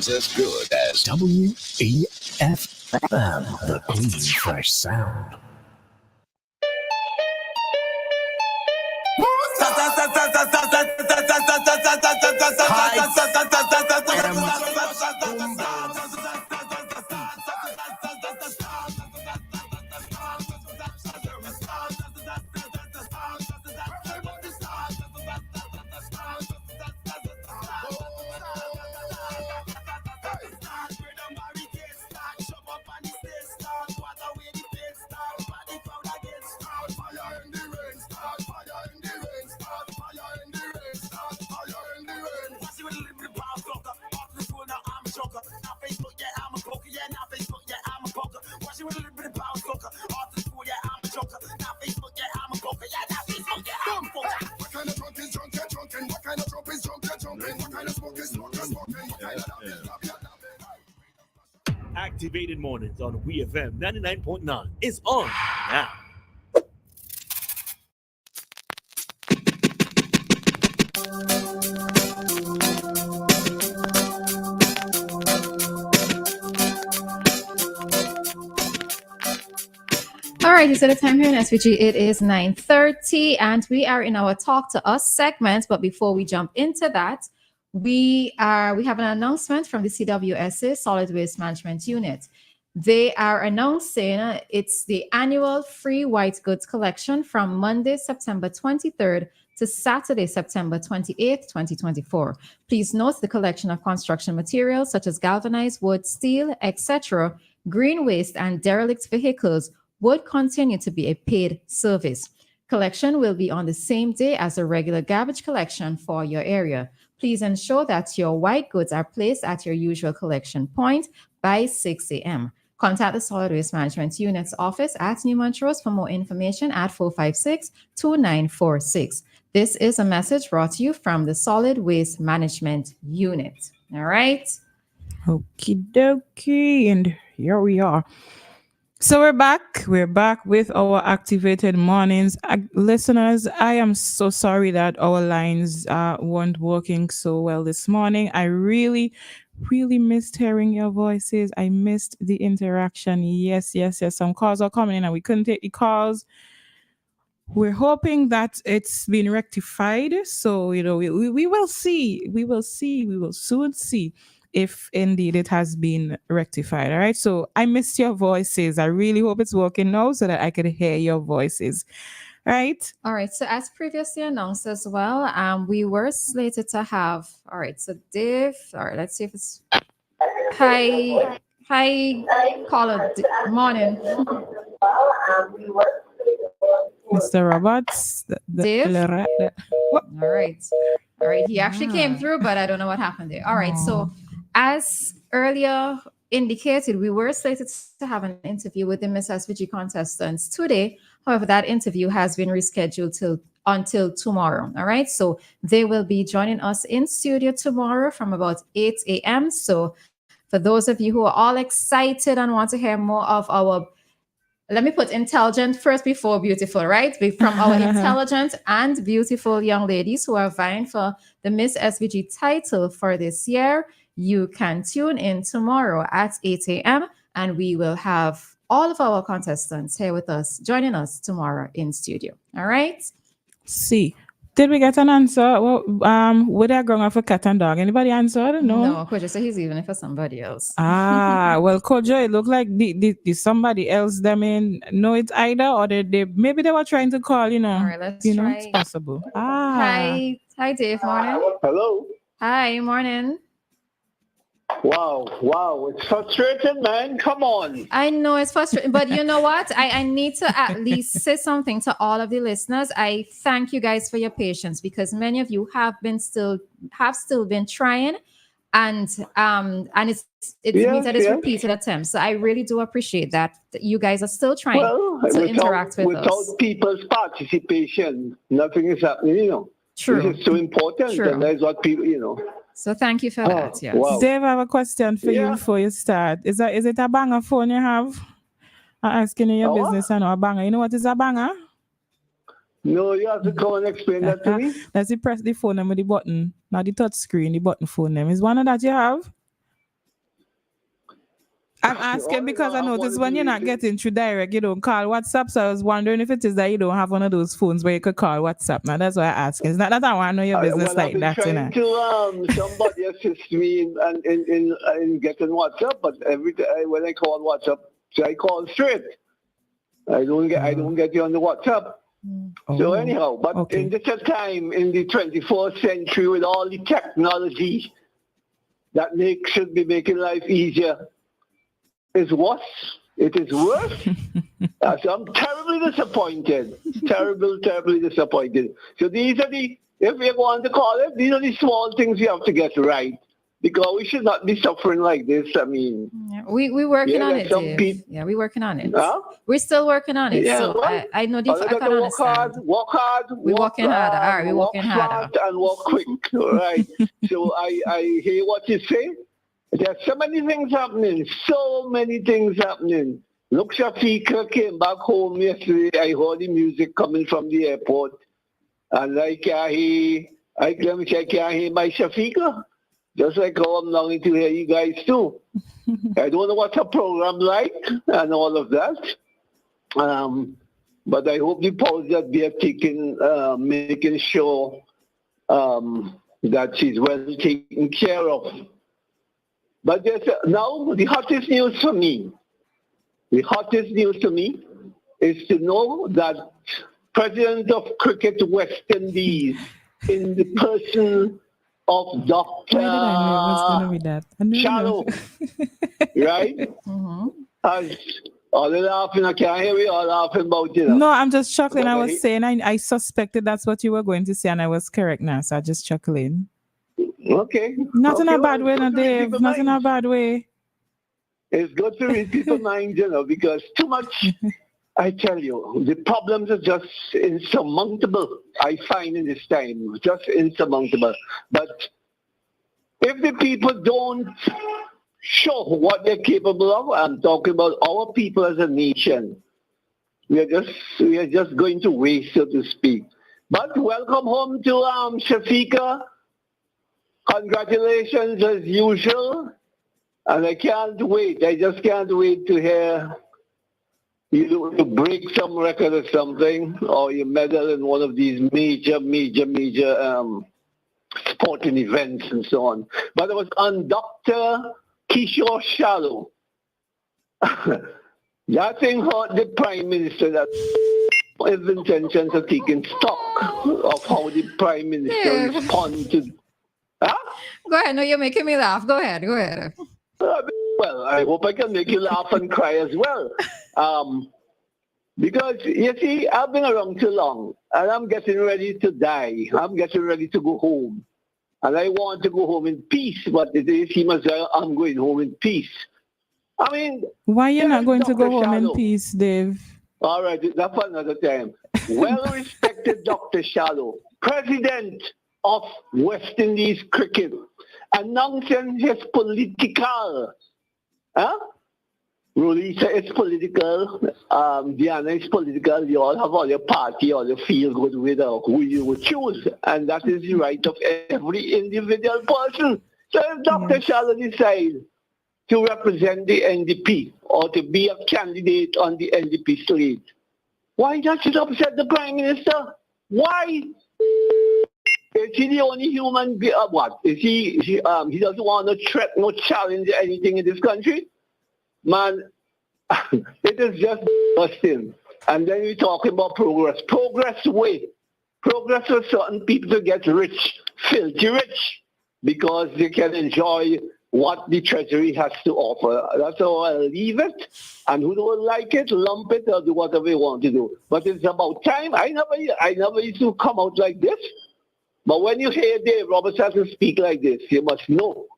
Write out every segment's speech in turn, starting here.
sounds as good as WEFM, the clean, fresh sound. Activated Mornings on WEFM 99.9 is on now. All right, so the time here in SVG, it is 9:30, and we are in our Talk to Us segment. But before we jump into that, we have an announcement from the CWSA Solid Waste Management Unit. They are announcing it's the annual free white goods collection from Monday, September 23rd to Saturday, September 28th, 2024. Please note the collection of construction materials such as galvanized wood, steel, etc., green waste, and derelict vehicles would continue to be a paid service. Collection will be on the same day as the regular garbage collection for your area. Please ensure that your white goods are placed at your usual collection point by 6 a.m. Contact the Solid Waste Management Unit's office at New Montrose for more information at 456-2946. This is a message brought to you from the Solid Waste Management Unit. All right? Okie dokie. And here we are. So we're back. We're back with our Activated Mornings. Listeners, I am so sorry that our lines weren't working so well this morning. I really missed hearing your voices. I missed the interaction. Yes. Some calls are coming in and we couldn't take the calls. We're hoping that it's been rectified. So, we will see. We will soon see if indeed it has been rectified. All right. So I missed your voices. I really hope it's working now so that I could hear your voices. Right. All right. So as previously announced as well, we were slated to have. All right. So Dave. All right. Let's see if it's. Hi, caller. Morning. Mr. Roberts. Dave. All right. He actually came through, but I don't know what happened there. All right. So as earlier indicated, we were slated to have an interview with the Miss SVG contestants today. However, that interview has been rescheduled until tomorrow. All right. So they will be joining us in studio tomorrow from about 8 a.m. So for those of you who are all excited and want to hear more of our, let me put intelligent first before beautiful, right? From our intelligent and beautiful young ladies who are vying for the Miss SVG title for this year, you can tune in tomorrow at 8 a.m. and we will have all of our contestants here with us, joining us tomorrow in studio. All right? See, did we get an answer? Well, were they going for cat and dog? Anybody answered? No, Kojo said he's even for somebody else. Well, Kojo, it looked like the somebody else. I mean, no, it's either or they maybe they were trying to call. All right, let's try. It's possible. Hi, Dave. Morning. Hello. Hi, morning. Wow, it's frustrating, man. Come on. I know it's frustrating, but you know what? I need to at least say something to all of the listeners. I thank you guys for your patience because many of you have still been trying, and it means that it's repeated attempts. So I really do appreciate that you guys are still trying to interact with us. Without people's participation, nothing is happening. True. This is so important, and that's what people, So thank you for that. Yes. Wow. Dave, I have a question for you before you start. Is it a banger phone you have? I'm asking you your business and a banger. You know what is a banger? No, you have to come and explain that to me. Let's press the phone with the button, not the touch screen, the button phone name. Is one of that you have? I'm asking because I have one noticed of when you're these not getting through direct, you don't call WhatsApp. So I was wondering if it is that you don't have one of those phones where you could call WhatsApp. Now that's why I ask. It's not that I want to know your business Well, I've like been that, you know. trying to somebody assist me in getting WhatsApp, but every time when I call WhatsApp, so I call straight. I don't get you on the WhatsApp. So anyhow, but okay. in this time in the 24th century with all the technology that should be making life easier, is worse. It is worse. So I'm terribly disappointed. Terribly disappointed. So these are if we're going to call it, these are the small things we have to get right. Because we should not be suffering like this. I mean, Yeah, we working on like it, some Dave. Yeah, we're working on it. Huh? We're still working on it. Yeah, So well, I know all I I got can to understand. work hard, We're working harder. All right, we're walk working smart harder. and walk quick. Right. So I hear what you say. There's so many things happening. Look, Shafika came back home yesterday. I heard the music coming from the airport. And I can't hear my Shafika. Just like how I'm longing to hear you guys too. I don't know what's a program like and all of that. But I hope the powers that they are taking, making sure that she's well taken care of. But now the hottest news for me is to know that President of Cricket West Indies, in the person of Dr. Why did I know it was going to be that? I never Shallow, know. right? As all laughing, I can't hear we all laughing about it. No, I'm just chuckling. But I was saying I suspected that's what you were going to say, and I was correct now. So I just chuckling. Okay. Not in a well, bad way, it's no, good to read Dave. people's Not in a minds. bad way. It's good to read people's minds, because too much, I tell you, the problems are just insurmountable, I find in this time, just insurmountable. But if the people don't show what they're capable of, I'm talking about our people as a nation, we are just going to waste, so to speak. But welcome home to Shafika. Congratulations as usual. And I just can't wait to hear you break some record or something, or you medal in one of these major sporting events and so on. But it was on Dr. Kishore Shallow. That thing hurt the Prime Minister that his intentions of taking stock of how the Prime Minister responded to. Huh? Go ahead. No, you're making me laugh. Go ahead. Well, I hope I can make you laugh and cry as well. Because, you see, I've been around too long, and I'm getting ready to die. I'm getting ready to go home. And I want to go home in peace, but it seems as though I'm going home in peace. I mean... Why you're not going to go home in peace, Dave? All right, that's for another time. Well-respected Dr. Shallow, president of West Indies Cricket, announcing his political... Roleza is political, Dianna is political, you all have all your party, all your feel good with who you would choose. And that is the right of every individual person. So if Dr. Shallow decides to represent the NDP or to be a candidate on the NDP slate, why that should upset the Prime Minister? Why? Is he the only human being? What? Is he doesn't want to threaten or challenge anything in this country? Man, it is just busting. And then we're talking about progress. Progress for certain people to get rich, filthy rich, because they can enjoy what the Treasury has to offer. That's how I'll leave it. And who don't like it, lump it or do whatever they want to do. But it's about time. I never used to come out like this. But when you hear Dave Robertson speak like this, you must know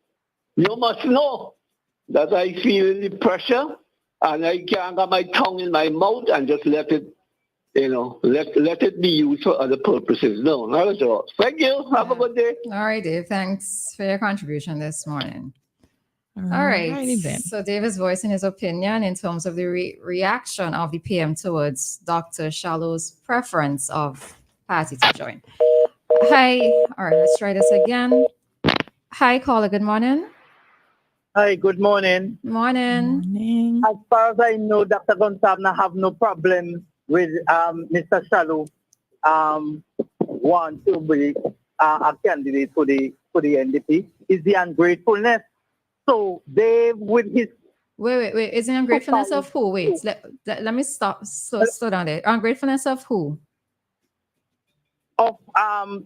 that I feel the pressure and I can't get my tongue in my mouth and just let it, let it be used for other purposes. No, not at all. Thank you. Have a good day. All right, Dave. Thanks for your contribution this morning. All right. Then. So Dave is voicing his opinion in terms of the reaction of the PM towards Dr. Shallow's preference of party to join. Hi. All right, let's try this again. Hi, caller. Good morning. Hi, good morning. Morning. Morning. As far as I know, Dr. Gonsalve have no problem with Mr. Shallow want to be a candidate for the NDP. Is the ungratefulness. So Dave with his Wait. Is it ungratefulness of who? Wait, let me stop. Slow down there. Ungratefulness of who? of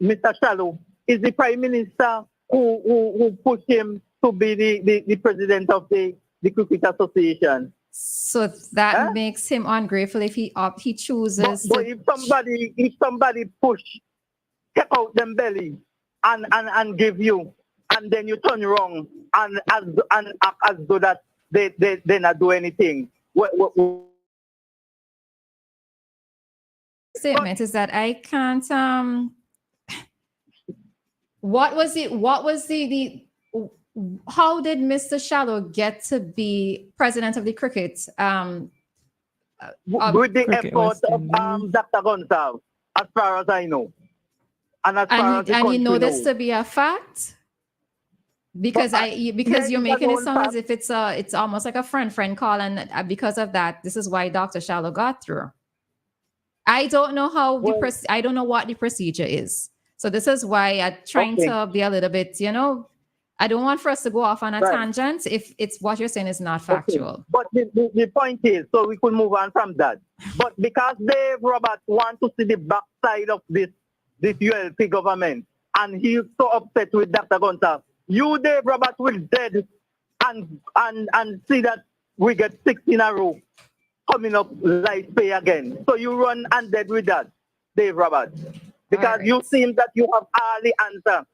Mr. Shallow is the Prime Minister who pushed him to be the president of the Cricket Association. So that Huh? makes him ungrateful if he chooses But to. if somebody push, take out them belly and give you, and then you turn wrong and act as though that they not do anything. Statement is that I can't. What was it? What was the? How did Mr. Shallow get to be president of the cricket? With the Cricket effort West of Indies. Dr. Gonsalve, as far as I know, and as far as the And you country know this knows. to be a fact because Yes, you're it's making a it known sound as fact. if it's almost like a friend call, and because of that, this is why Dr. Shallow got through. I don't know how Well, I don't know what the procedure is. So this is why I'm trying okay, to be a little bit, I don't want for us to go off on a right. tangent if it's what you're saying is not Okay. factual. But the point is, so we could move on from that. But because Dave Roberts want to see the backside of this ULP government, and he's so upset with Dr. Gonsalve, you, Dave Roberts, will dead and see that we get 6 in a row coming up light pay again. So you run and dead with that, Dave Roberts. Because you right. seem that you have all the answer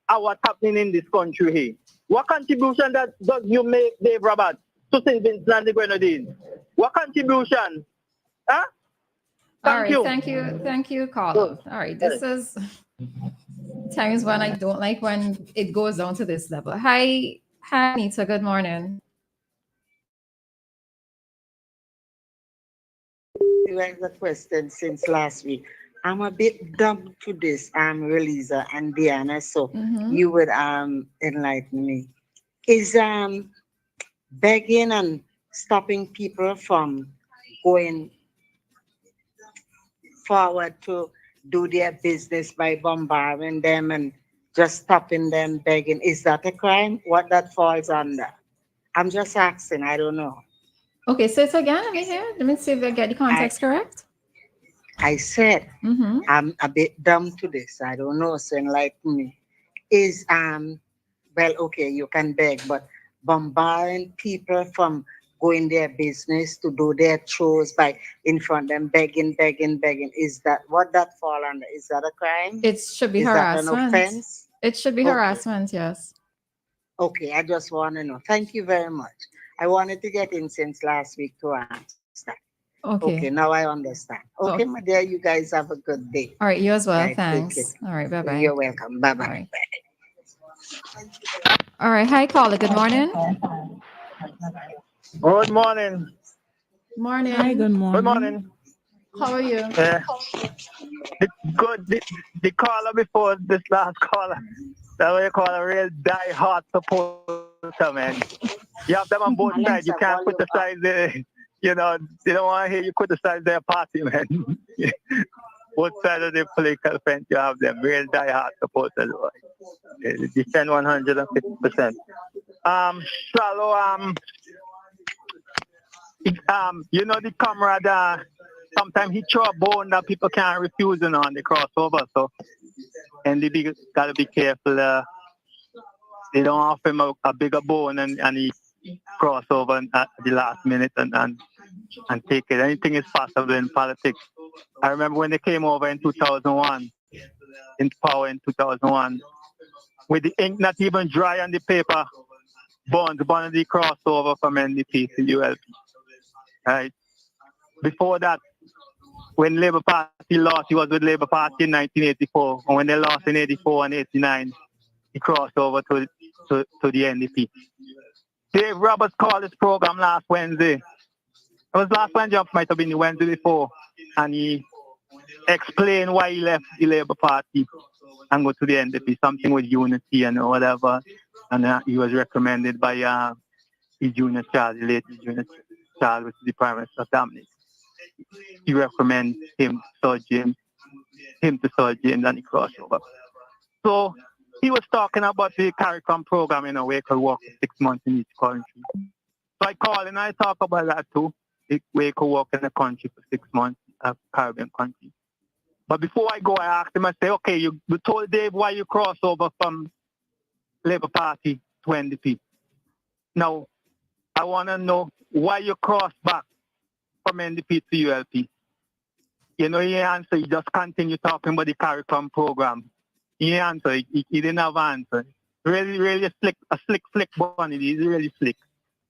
of what's happening in this country here. What contribution does you make, Dave Roberts, to St. Vincent and the Grenadines? What contribution? Huh? All Thank right, you. thank you, caller. Good. All right, this is times when I don't like when it goes down to this level. Hi, Anita. Good morning. You asked the question since last week. I'm a bit dumb to this, Roleza and Dianna, so Mm-hmm. you would enlighten me. Is begging and stopping people from going forward to do their business by bombarding them and just stopping them begging, is that a crime? What that falls under? I'm just asking, I don't know. Okay, so it's again. Let me hear. Let me see if I get the I context correct. I said Mm-hmm. I'm a bit dumb to this. I don't know, so enlighten me. Is well, okay, you can beg, but bombarding people from going their business to do their chores by in front of them begging, is that what that fall under? Is that a crime? It should be Is that an harassment. offense? It should be Okay. harassment. Yes. Okay, I just want to know. Thank you very much. I wanted to get in since last week to answer. Okay, Okay. now I understand. Okay, Oh, my dear, you guys have a good day. all right. You as well. Right, take Thanks. it. All right. Bye bye. You're welcome. Bye All bye. right. All right. Hi, caller. Good morning. Good morning. Morning. Hi, good Good morning. morning. How are you? The caller before this last caller, that way you call a real die-hard supporter, man. You have them on both sides. You Alexa, can't volume up. criticize they don't want to hear you criticize their party, man. Both sides of the political fence, you have them real die-hard supporters. They defend 150%. Shallow, the comrade, sometimes he throw a bone that people can't refuse on the crossover. So, and they got to be careful. They don't offer him a bigger bone and he cross over at the last minute and take it. Anything is possible in politics. I remember when they came over in 2001, into power in 2001, with the ink not even dry on the paper, Bonds the crossover from NDP to ULP. Right? Before that, when Labour Party lost, he was with Labour Party in 1984. And when they lost in 84 and 89, he crossed over to the NDP. Dave Roberts called this program last Wednesday. It was last Wednesday, it might have been the Wednesday before. And he explained why he left the Labour Party and go to the NDP, something with unity and whatever. And he was recommended by the junior child, the late junior child, which is the Prime Minister Dominic. He recommends him to James, and then he crossed over. So he was talking about the CARICOM program, where you could work for 6 months in each country. So I called and I talk about that too, where you could work in a country for 6 months, a Caribbean country. But before I go, I asked him, I say, okay, you told Dave why you crossed over from Labour Party to NDP. Now, I want to know why you crossed back from NDP to ULP. He answer, he just continue talking about the CARICOM program. He answer, he didn't have an answer. Really a slick bunny. He's really slick.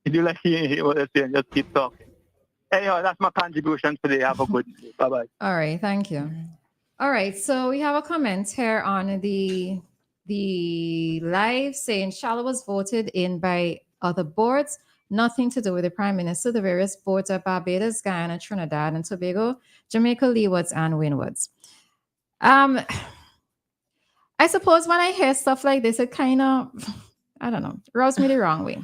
If you like hear what I'm saying, just keep talking. Anyhow, that's my contribution today. Have a good day. Bye-bye. All right, thank you. All right, so we have a comment here on the live saying Shallow was voted in by other boards, nothing to do with the Prime Minister. The various boards are Barbados, Guyana, Trinidad and Tobago, Jamaica, Leewards, and Windwards. I suppose when I hear stuff like this, it kind of, I don't know, rubs me the wrong way.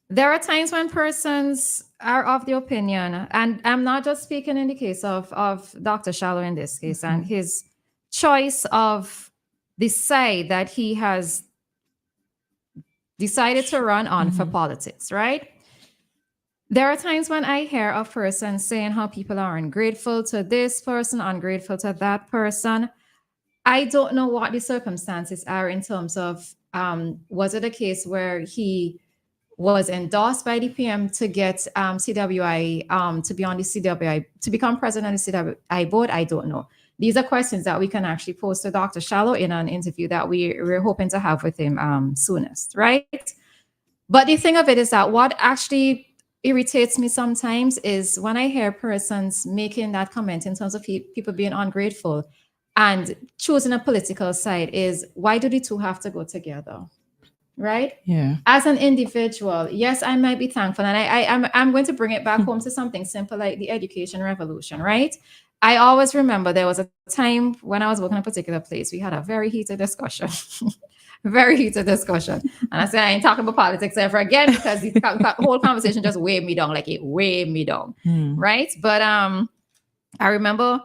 There are times when persons are of the opinion, and I'm not just speaking in the case of Dr. Shallow in this case, and his choice of the side that he has decided to run on for politics, right? There are times when I hear of persons saying how people are ungrateful to this person, ungrateful to that person. I don't know what the circumstances are in terms of, was it a case where he was endorsed by the PM to get CWI, to be on the CWI, to become president of the CWI board? I don't know. These are questions that we can actually pose to Dr. Shallow in an interview that we're hoping to have with him soonest, right? But the thing of it is that what actually irritates me sometimes is when I hear persons making that comment in terms of people being ungrateful and choosing a political side is, why do the two have to go together? Right? Yeah. As an individual, yes, I might be thankful. And I'm going to bring it back home to something simple like the education revolution, right? I always remember there was a time when I was working in a particular place, we had a very heated discussion. Very heated discussion. And I said, I ain't talking about politics ever again because the whole conversation just weighed me down, like it weighed me down. Right? But I remember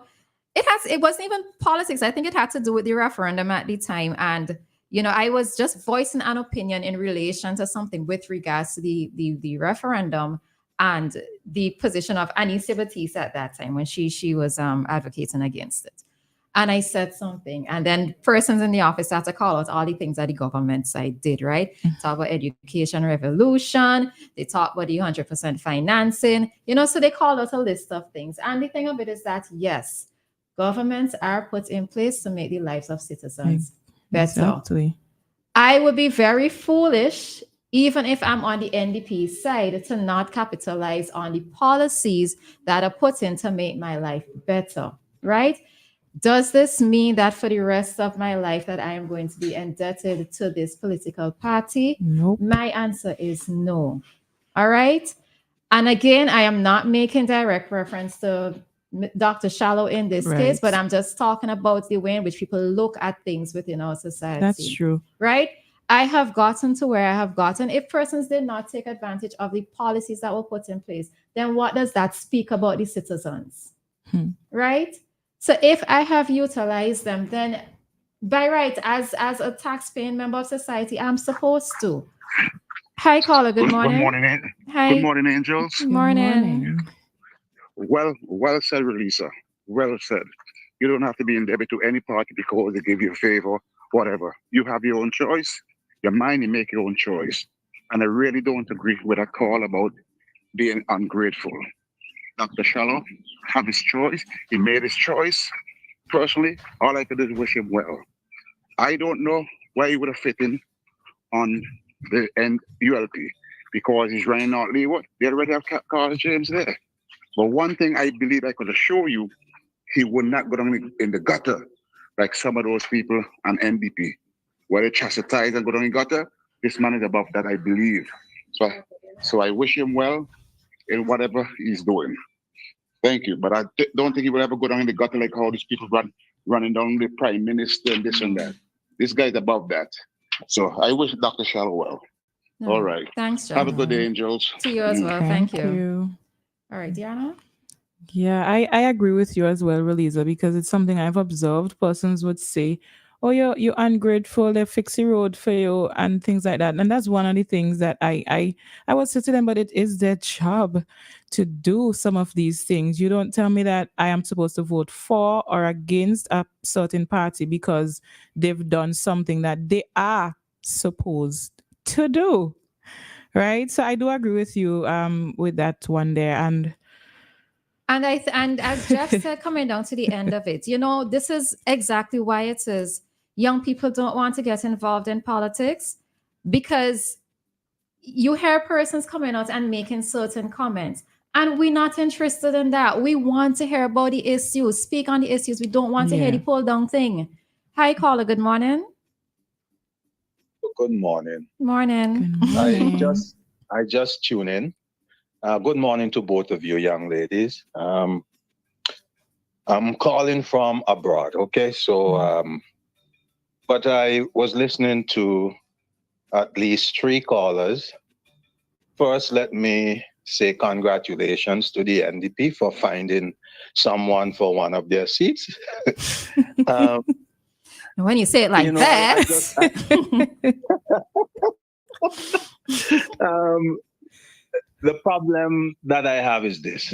it wasn't even politics. I think it had to do with the referendum at the time. And I was just voicing an opinion in relation to something with regards to the referendum and the position of Anissa Batiste at that time when she was advocating against it. And I said something, and then persons in the office had to call out all the things that the government side did, right? Talk about education revolution. They talk about the 100% financing, so they called out a list of things. And the thing of it is that, yes, governments are put in place to make the lives of citizens better. Exactly. I would be very foolish, even if I'm on the NDP side, to not capitalize on the policies that are put in to make my life better, right? Does this mean that for the rest of my life that I am going to be indebted to this political party? Nope. My answer is no. All right? And again, I am not making direct reference to Dr. Shallow in this case, but I'm just talking about the way in which people look at things within our society. That's true. Right? I have gotten to where I have gotten. If persons did not take advantage of the policies that were put in place, then what does that speak about the citizens? Right? So if I have utilized them, then by right, as a tax-paying member of society, I'm supposed to. Hi, caller. Good morning. Good morning. Hi. Good morning, angels. Good morning. Well said, Roleza. Well said. You don't have to be indebted to any party because they give you a favor, whatever. You have your own choice. Your mind, you make your own choice. And I really don't agree with a call about being ungrateful. Dr. Shallow have his choice. He made his choice. Personally, all I could do is wish him well. I don't know why he would have fit in on the ULP because he's running out Leeward. They already have Carter James there. But one thing I believe I could assure you, he would not go down in the gutter like some of those people on NDP. Where they chastise and go down in the gutter, this man is above that, I believe. So I wish him well in whatever he's doing. Thank you. But I don't think he will ever go down in the gutter like how these people running down the prime minister and this and that. This guy's above that. So I wish Dr. Shallow well. No, All right. thanks, Have a John. good day, angels. To you as well. Thank Thank you. you. All right, Dianna. Yeah, I agree with you as well, Roleza, because it's something I've observed. Persons would say, "Oh, you're ungrateful. They fix the road for you," and things like that. And that's one of the things that I would say to them. But it is their job to do some of these things. You don't tell me that I am supposed to vote for or against a certain party because they've done something that they are supposed to do. Right. So I do agree with you with that one there. And as Jeff said, coming down to the end of it, this is exactly why it is young people don't want to get involved in politics, because you hear persons coming out and making certain comments. And we're not interested in that. We want to hear about the issues, speak on the issues. We don't want to hear Yeah. the pull down thing. Hi, caller. Good morning. Good morning. Morning. Good morning. I just tune in. Good morning to both of you, young ladies. I'm calling from abroad. Okay, so but I was listening to at least 3 callers. First, let me say congratulations to the NDP for finding someone for one of their seats. When you say it like that. The problem that I have is this.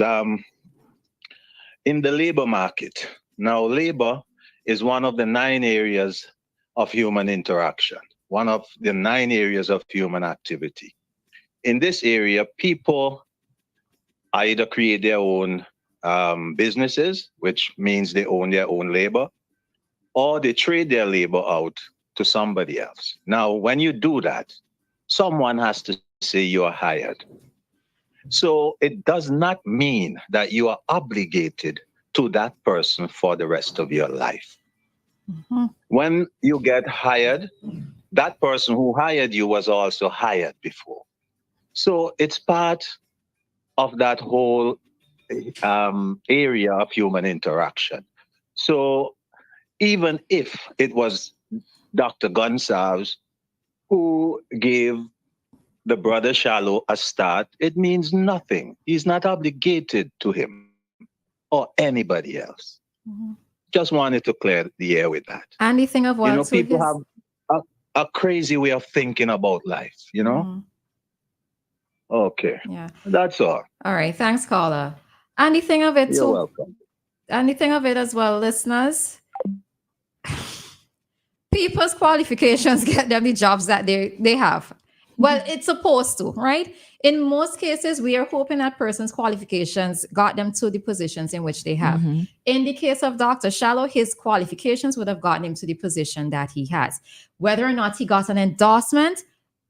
In the labor market, now labor is one of the 9 areas of human interaction, one of the 9 areas of human activity. In this area, people either create their own businesses, which means they own their own labor, or they trade their labor out to somebody else. Now, when you do that, someone has to say you're hired. So it does not mean that you are obligated to that person for the rest of your life. Mm-hmm. When you get hired, that person who hired you was also hired before. So it's part of that whole area of human interaction. So even if it was Dr. Gonsalves who gave the brother Shallow a start, it means nothing. He's not obligated to him or anybody else. Mm-hmm. Just wanted to clear the air with that. And the thing of what? People have a crazy way of thinking about life, Mm-hmm. Okay. Yeah. That's all. All right. Thanks, caller. And the thing of it, You're welcome. And the thing of it as well, listeners, people's qualifications get them the jobs that they have. Well, it's supposed to, right? In most cases, we are hoping that person's qualifications got them to the positions in which they have. Mm-hmm. In the case of Dr. Shallow, his qualifications would have gotten him to the position that he has. Whether or not he got an endorsement,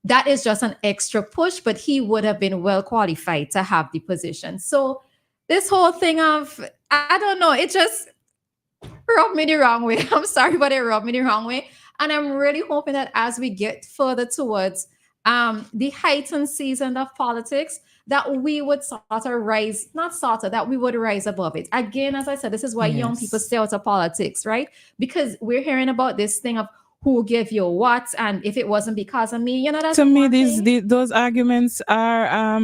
that is just an extra push, but he would have been well qualified to have the position. So this whole thing of, I don't know, it just rubbed me the wrong way. I'm sorry, but it rubbed me the wrong way. And I'm really hoping that as we get further towards the heightened season of politics, that we would that we would rise above it. Again, as I said, this is why young people stay out of politics, right? Because we're hearing about this thing of who gave you what, and if it wasn't because of me, that's to me, those arguments are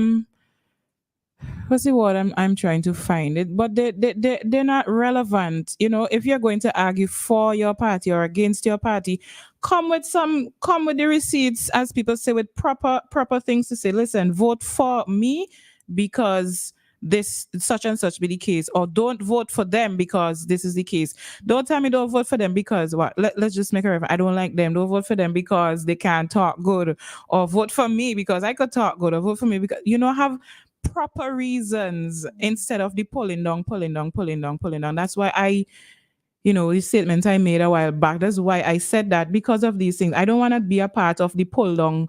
what's the word I'm trying to find it, but they're not relevant. If you're going to argue for your party or against your party, come with the receipts, as people say, with proper things to say. Listen, vote for me because this such and such be the case, or don't vote for them because this is the case. Don't tell me don't vote for them because what? Let's just make it right. I don't like them. Don't vote for them because they can't talk good, or vote for me because I could talk good, or vote for me because have proper reasons instead of the pulling down. That's why the statement I made a while back, that's why I said that, because of these things. I don't want to be a part of the pull down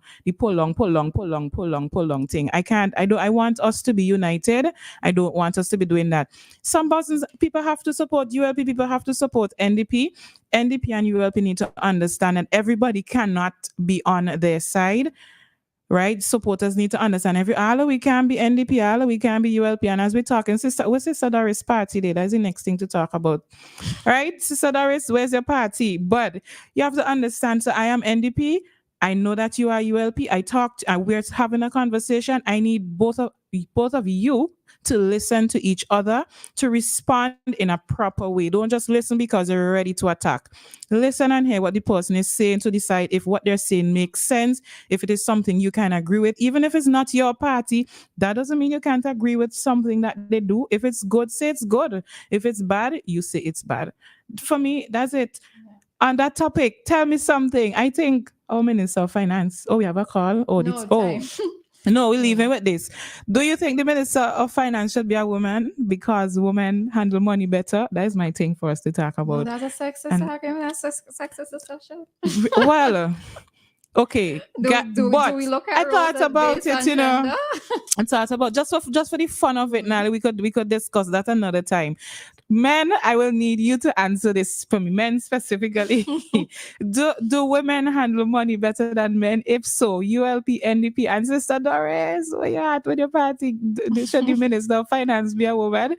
thing. I want us to be united. I don't want us to be doing that. Some people have to support ULP, people have to support NDP. NDP and ULP need to understand that everybody cannot be on their side. Right, supporters need to understand all we can be NDP, all we can be ULP, and as we're talking, Sister Doris' party there? That's the next thing to talk about, right? Sister Doris, where's your party? But you have to understand. So I am NDP, I know that you are ULP. I talked, we're having a conversation. I need both of you to listen to each other, to respond in a proper way. Don't just listen because you're ready to attack. Listen and hear what the person is saying to decide if what they're saying makes sense, if it is something you can agree with. Even if it's not your party, that doesn't mean you can't agree with something that they do. If it's good, say it's good. If it's bad, you say it's bad. For me, that's it. On that topic, tell me something. I think our Minister of Finance. Oh, we have a call. Oh, No it's time. no, we're leaving with this. Do you think the Minister of Finance should be a woman because women handle money better? That is my thing for us to talk Well, about. that's a sexist And- argument. That's a sexist discussion. Well, okay, Do but we look at I thought roles about based it, on you know. gender? I thought about just for the fun of it. Now we could discuss that another time. Men, I will need you to answer this for me. Men specifically, do women handle money better than men? If so, ULP, NDP, and Sister Doris, where you at with your party? Should the Minister of Finance be a woman?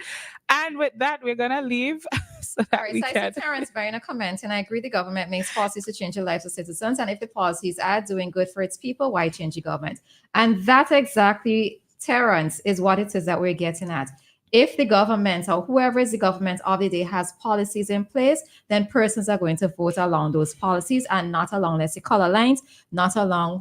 And with that, we're gonna leave so that All right, we so I can. see Terrence Berry in a comment, and I agree the government makes policies to change the lives of citizens. And if the policies are doing good for its people, why change the government? And that exactly, Terrence, is what it is that we're getting at. If the government or whoever is the government of the day has policies in place, then persons are going to vote along those policies and not along, let's say, color lines, not along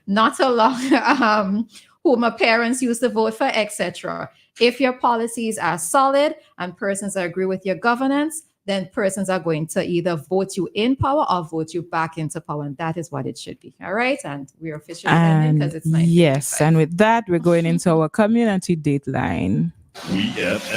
not along who my parents used to vote for, etc. If your policies are solid and persons agree with your governance, then persons are going to either vote you in power or vote you back into power. And that is what it should be. All right. And we're officially ending because it's 9:55. Yes, and with that, we're going into our community dateline. WEFM.